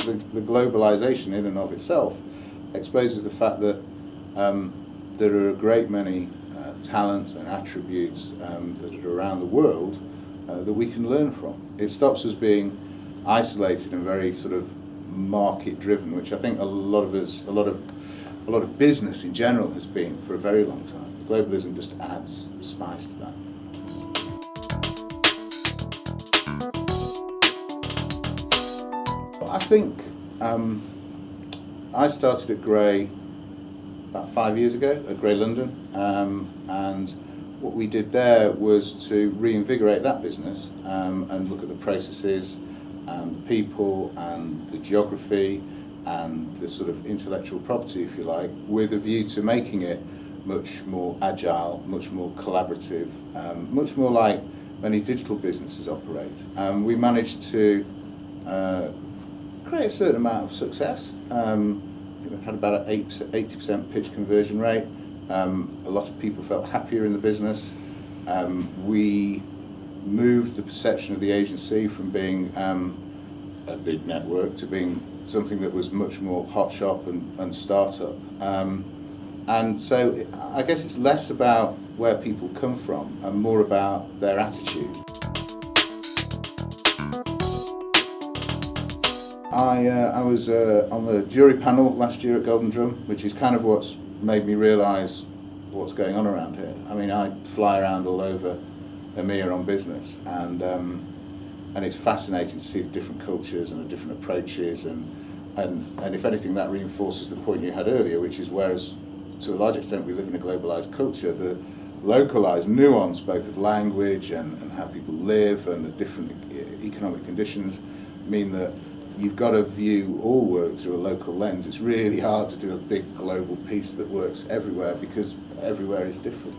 the globalization in and of itself exposes the fact that there are a great many talents and attributes that are around the world that we can learn from. It stops us being isolated and very sort of market driven, which I think a lot of business in general has been for a very long time. Globalism just adds spice to that. I think I started at Grey about 5 years ago, at Grey London, and what we did there was to reinvigorate that business and look at the processes and the people and the geography and the sort of intellectual property, if you like, with a view to making it much more agile, much more collaborative, much more like many digital businesses operate. We managed to create a certain amount of success. We had about an 80% pitch conversion rate. A lot of people felt happier in the business. We moved the perception of the agency from being a big network to being something that was much more hot shop and startup. And so I guess it's less about where people come from and more about their attitude. I was on the jury panel last year at Golden Drum, which is kind of what's made me realise what's going on around here. I mean, I fly around all over EMEA on business, and it's fascinating to see the different cultures and the different approaches, and if anything, that reinforces the point you had earlier, which is whereas to a large extent we live in a globalised culture, the localised nuance both of language and how people live and the different economic conditions mean that you've got to view all work through a local lens. It's really hard to do a big global piece that works everywhere because everywhere is different.